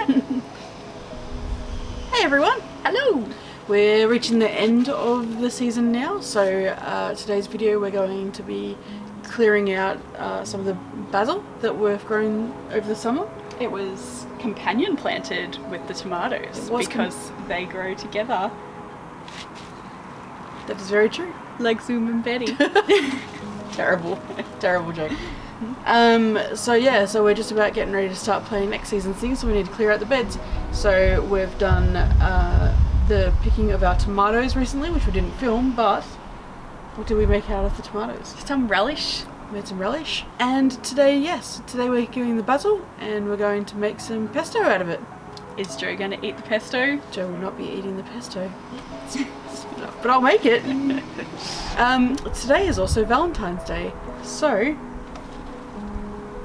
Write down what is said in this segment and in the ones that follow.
Hey everyone! Hello! We're reaching the end of the season now, so today's video we're going to be clearing out some of the basil that we've grown over the summer. It was companion planted with the tomatoes because they grow together. That is very true. Like Zoom and Betty. Terrible joke. So we're just about getting ready to start playing next season's thing, so we need to clear out the beds. So we've done the picking of our tomatoes recently, which we didn't film, but what did we make out of the tomatoes? Some relish. Made some relish. And today we're doing the basil, and we're going to make some pesto out of it. Is Joe going to eat the pesto? Joe will not be eating the pesto. But I'll make it. Today is also Valentine's Day, so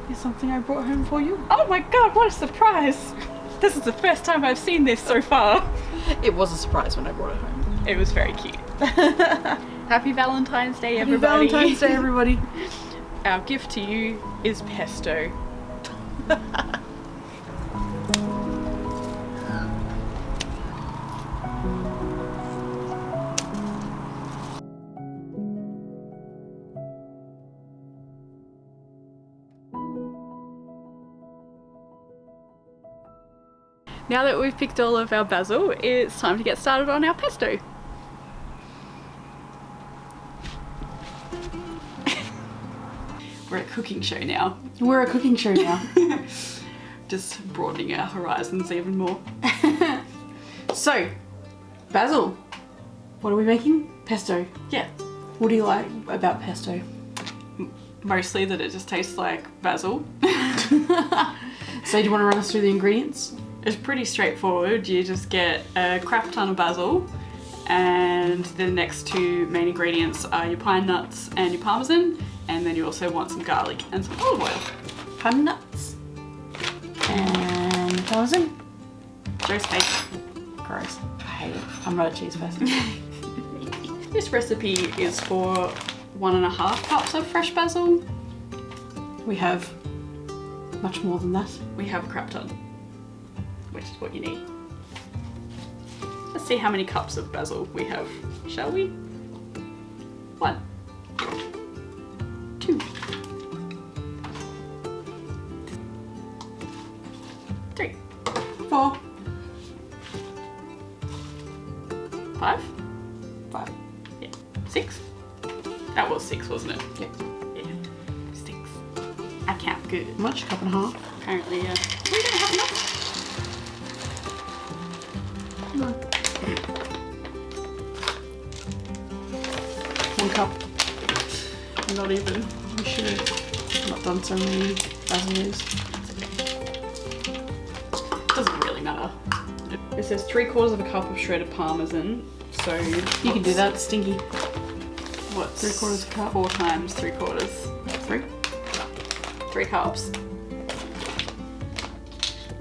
here's something I brought home for you. Oh my god, what a surprise! This is the first time I've seen this so far. It was a surprise when I brought it home. It was very cute. Happy Valentine's Day, everybody. Happy Valentine's Day, everybody. Our gift to you is pesto. Now that we've picked all of our basil, it's time to get started on our pesto. We're a cooking show now. We're a cooking show now. Just broadening our horizons even more. So, basil. What are we making? Pesto. Yeah. What do you like about pesto? Mostly that it just tastes like basil. So do you want to run us through the ingredients? It's pretty straightforward. You just get a crap ton of basil, and the next two main ingredients are your pine nuts and your parmesan, and then you also want some garlic and some olive oil. Pine nuts and parmesan. Joe's fake. Gross. I hate it. I'm not a cheese person. This recipe is for 1.5 cups of fresh basil. We have much more than that. We have a crap ton, which is what you need. Let's see how many cups of basil we have, shall we? 1, 2, 3, 4, 5, 5. yeah, 6. That was 6, wasn't it? Yeah. Yeah, 6. I count good. Much? Cup and a half? Apparently, yeah. We don't have enough. No. 1 cup. Not even. We should have not done so many basil leaves. Doesn't really matter. It says 3/4 cup of shredded parmesan, so You can do that, stinky. What's 3/4 cup? 4 times 3/4? 3. 3 cups.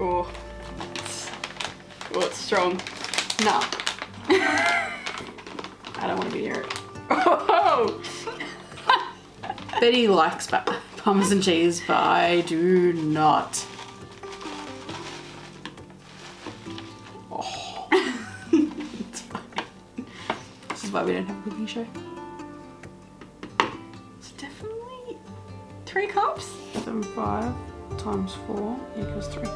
Oh, it's strong. No. I don't want to be near it. Oh! Betty likes parmesan cheese, but I do not. Oh. It's fine. This is why we don't have a cooking show. It's definitely 3 cups. 5 times 4 equals 3.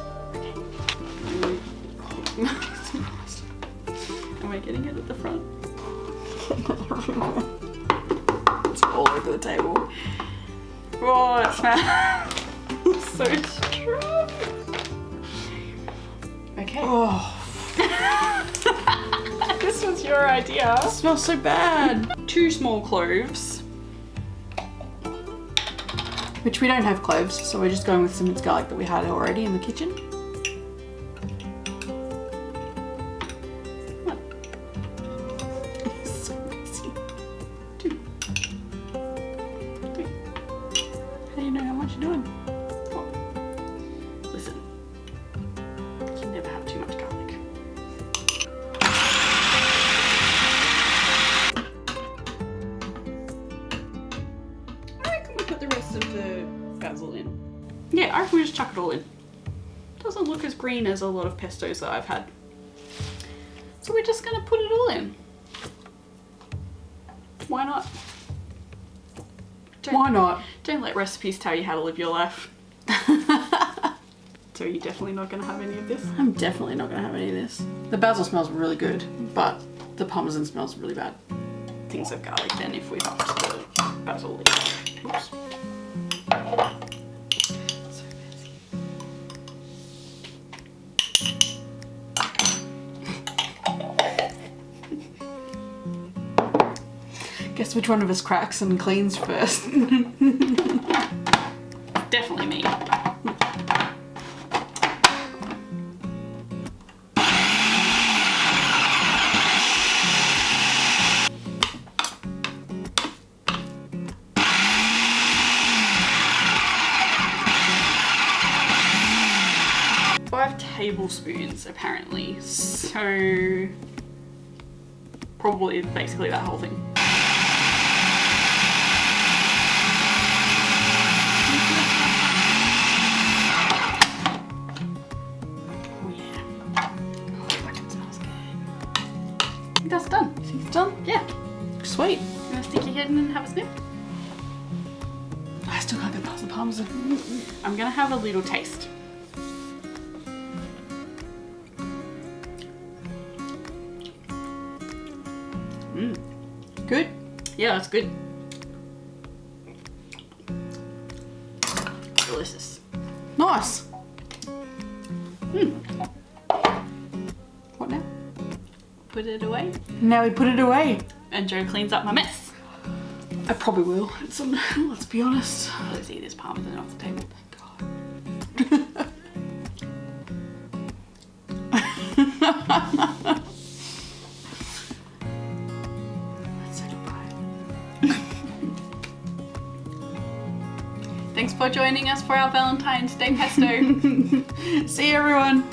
Am I getting it at the front? It's all over the table. Oh, it smells so strong. Okay. Oh, This was your idea. it smells so bad. 2 small cloves. Which we don't have cloves, so we're just going with some minced garlic that we had already in the kitchen. It's so messy. 2, 3. How do you know how much you're doing? 4. Listen, you can never have too much garlic. I reckon we put the rest of the basil in. Yeah, I reckon we just chuck it all in. doesn't look as green as a lot of pestos that I've had. So we're just gonna put it all in. Why not? Why not? Don't let recipes tell you how to live your life. So you're definitely not gonna have any of this? I'm definitely not going to have any of this. The basil smells really good, but the parmesan smells really bad. Things of garlic then if we've upped the basil leaf. Oops. So messy. Guess which one of us cracks and cleans first? Definitely me. Tablespoons apparently, so probably basically that whole thing. Oh yeah. Oh, that fucking smells good. I think that's done. You think it's done? Yeah. Sweet. You wanna stick your head in and have a sniff? I still can't get past the parmesan. I'm gonna have a little taste. Good? Yeah, that's good. Delicious. Nice. What now? Put it away. Now we put it away. And Joe cleans up my mess. I probably will. Let's be honest. Let's eat this parmesan off the table. God. Thanks for joining us for our Valentine's Day pesto. See you, everyone.